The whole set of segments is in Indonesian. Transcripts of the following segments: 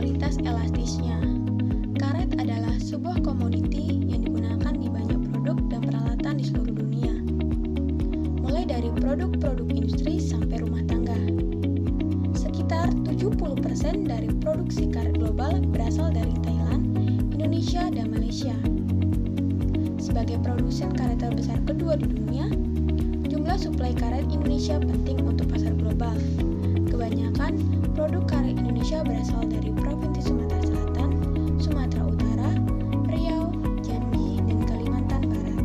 kualitas elastisnya. Karet adalah sebuah komoditi yang digunakan di banyak produk dan peralatan di seluruh dunia. Mulai dari produk-produk industri sampai rumah tangga. Sekitar 70% dari produksi karet global berasal dari Thailand, Indonesia, dan Malaysia. Sebagai produsen karet terbesar kedua di dunia, jumlah suplai karet Indonesia penting untuk pasar global. Kebanyakan produk karet Indonesia berasal dari Provinsi Sumatera Selatan, Sumatera Utara, Riau, Jambi, dan Kalimantan Barat.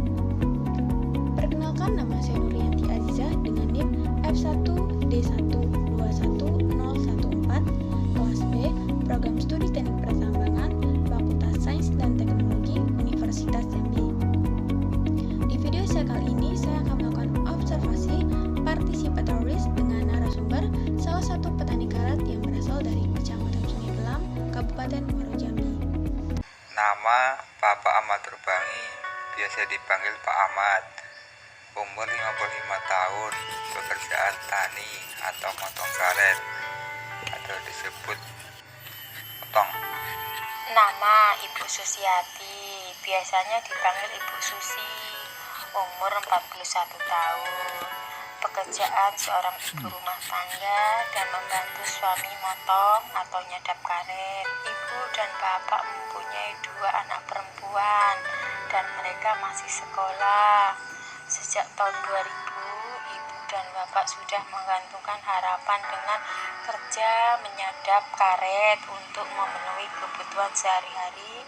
Perkenalkan, nama saya Nuryanti Azizah dengan NIM F1D121014, kelas B, Program Studi Teknik Pertambangan, Fakultas Sains dan Teknologi, Universitas Jambi. Di video saya kali ini, saya akan melakukan observasi partisipatoris dengan narasumber salah satu petani karet yang berasal dari Kecamatan Sungai Belam, Kabupaten Muaro Jambi. Nama Bapak Ahmad Rubangi, biasa dipanggil Pak Ahmad. Umur 55 tahun, pekerjaan tani atau motong karet, atau disebut potong. Nama Ibu Susiati, biasanya dipanggil Ibu Susi. Umur 41 tahun. Pekerjaan seorang ibu rumah tangga dan membantu suami motong atau nyadap karet. Ibu dan bapak mempunyai 2 anak perempuan dan mereka masih sekolah. Sejak tahun 2000, ibu dan bapak sudah menggantungkan harapan dengan kerja menyadap karet untuk memenuhi kebutuhan sehari-hari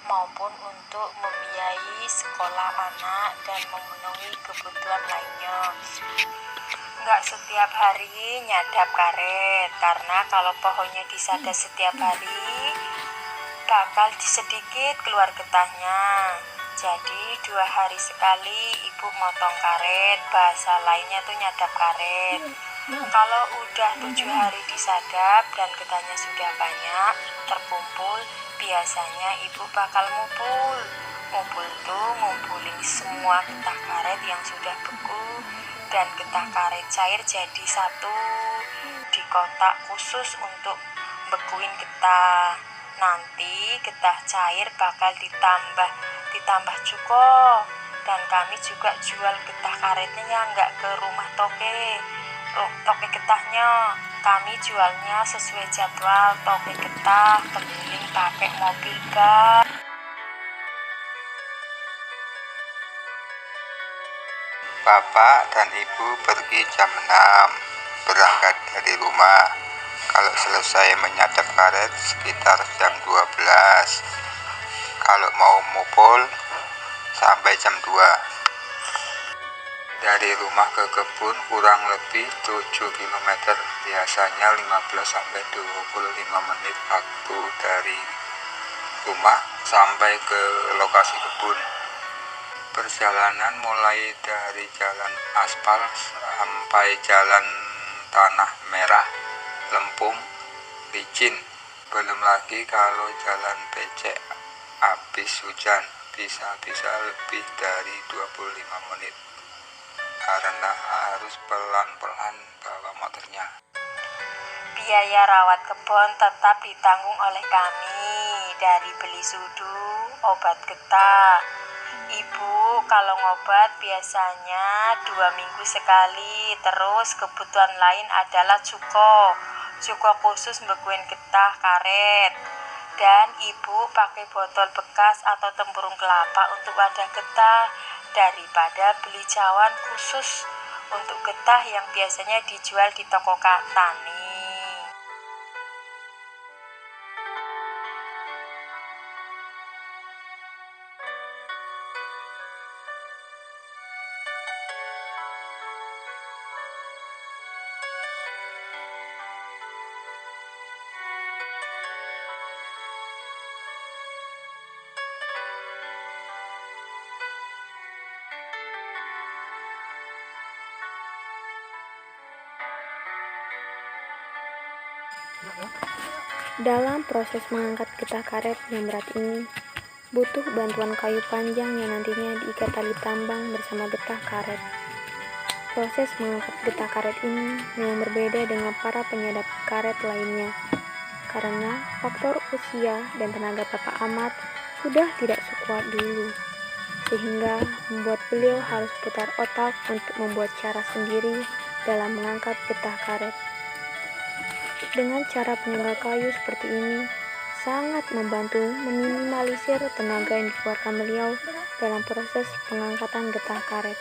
maupun untuk membiayai sekolah anak dan memenuhi kebutuhan lainnya. Nggak setiap hari nyadap karet, karena kalau pohonnya disadap setiap hari bakal sedikit keluar getahnya. Jadi 2 hari sekali ibu motong karet, bahasa lainnya tuh nyadap karet. Kalau udah 7 hari disadap dan getahnya sudah banyak terkumpul, biasanya ibu bakal mupul. Mupul tuh ngumpulin semua getah karet yang sudah beku dan getah karet cair jadi satu di kotak khusus untuk bekuin getah. Nanti getah cair bakal ditambah cuko, dan kami juga jual getah karetnya nggak ke rumah toke getahnya. Kami jualnya sesuai jadwal toke getah keliling pakai mobil bak. Bapak dan Ibu pergi jam 6, berangkat dari rumah. Kalau selesai menyadap karet sekitar jam 12. Kalau mau mupul sampai jam 2. Dari rumah ke kebun kurang lebih 7 km, biasanya 15-25 menit waktu dari rumah sampai ke lokasi kebun. Perjalanan mulai dari jalan aspal sampai jalan tanah merah, lempung, licin. Belum lagi kalau jalan becek habis hujan, bisa lebih dari 25 menit karena harus pelan-pelan bawa motornya. Biaya rawat kebun tetap ditanggung oleh kami, dari beli sudu, obat getah. Ibu kalau ngobat biasanya 2 minggu sekali. Terus kebutuhan lain adalah cuko khusus bekuin getah karet. Dan ibu pakai botol bekas atau tempurung kelapa untuk wadah getah daripada beli cawan khusus untuk getah yang biasanya dijual di toko tani. Dalam proses mengangkat getah karet yang berat ini, butuh bantuan kayu panjang yang nantinya diikat tali tambang bersama getah karet. Proses mengangkat getah karet ini memang berbeda dengan para penyadap karet lainnya, karena faktor usia dan tenaga Bapak Ahmad sudah tidak sekuat dulu, sehingga membuat beliau harus putar otak untuk membuat cara sendiri dalam mengangkat getah karet. Dengan cara penyangga kayu seperti ini, sangat membantu meminimalisir tenaga yang dikeluarkan beliau dalam proses pengangkatan getah karet.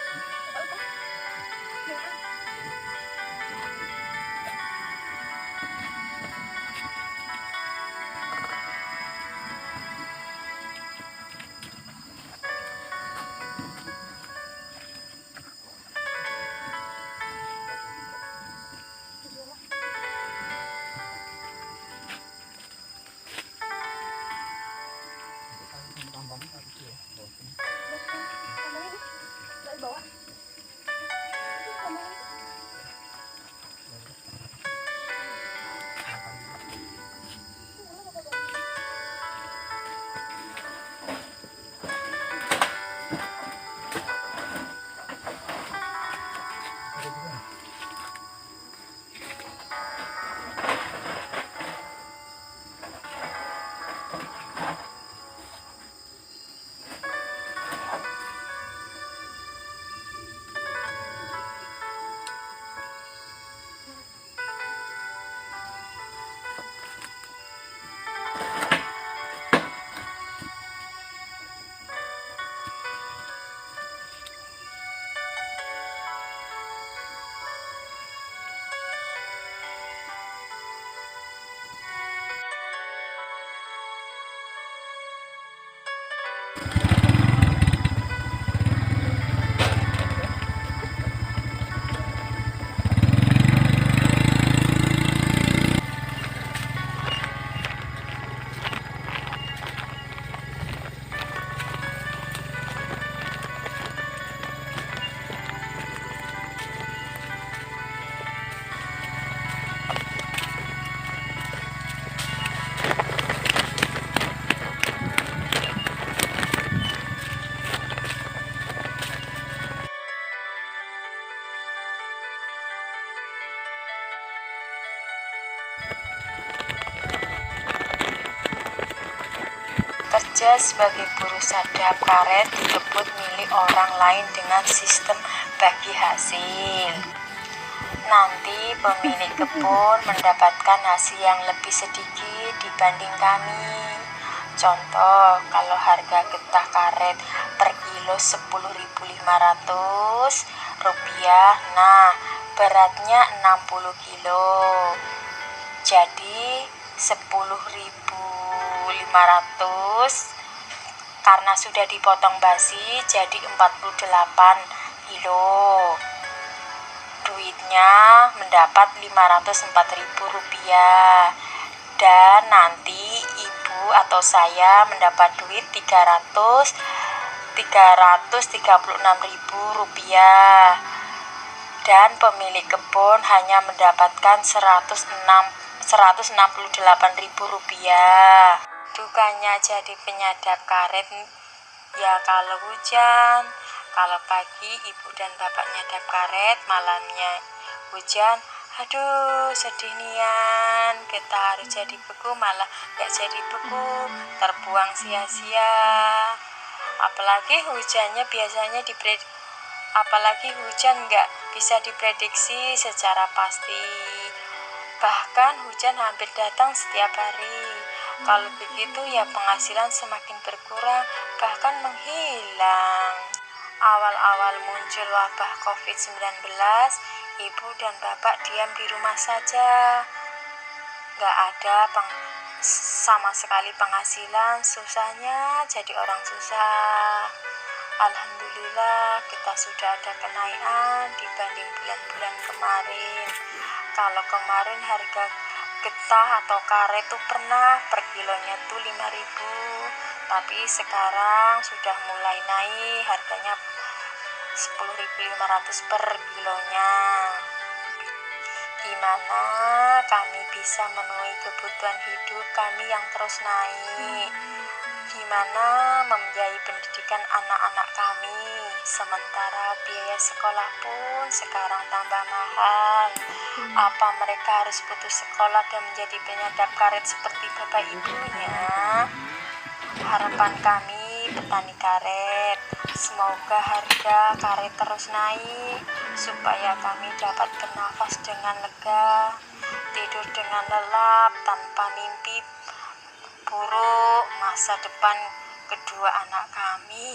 Kerja sebagai buruh sadap karet di kebun milik orang lain dengan sistem bagi hasil. Nanti pemilik kebun mendapatkan hasil yang lebih sedikit dibanding kami. Contoh, kalau harga getah karet per kilo Rp10.500, nah beratnya 60 kilo. Jadi 10.500 karena sudah dipotong basi jadi 48 kilo. Duitnya mendapat Rp504.000 dan nanti ibu atau saya mendapat duit Rp336.000 dan pemilik kebun hanya mendapatkan Rp168.000. Dukanya jadi penyadap karet ya kalau hujan. Kalau pagi ibu dan bapak nyadap karet, malamnya hujan, aduh sedih nian, kita harus jadi beku malah gak jadi beku, terbuang sia-sia. Apalagi hujan gak bisa diprediksi secara pasti. Bahkan hujan hampir datang setiap hari. Kalau begitu ya penghasilan semakin berkurang, bahkan menghilang. Awal-awal muncul wabah COVID-19, ibu dan bapak diam di rumah saja. Gak ada sama sekali penghasilan, susahnya jadi orang susah. Alhamdulillah kita sudah ada kenaikan dibanding bulan-bulan kemarin. Kalau kemarin harga getah atau karet tuh pernah per kilonya tuh 5.000, tapi sekarang sudah mulai naik harganya 10.500 per kilonya. Gimana kami bisa memenuhi kebutuhan hidup kami yang terus naik? gimana membiayai pendidikan anak-anak kami, sementara biaya sekolah pun sekarang tambah mahal. Apa mereka harus putus sekolah dan menjadi penyadap karet seperti bapak ibunya? Harapan kami petani karet, semoga harga karet terus naik supaya kami dapat bernafas dengan lega, tidur dengan lelap tanpa mimpi buruk masa depan kedua anak kami.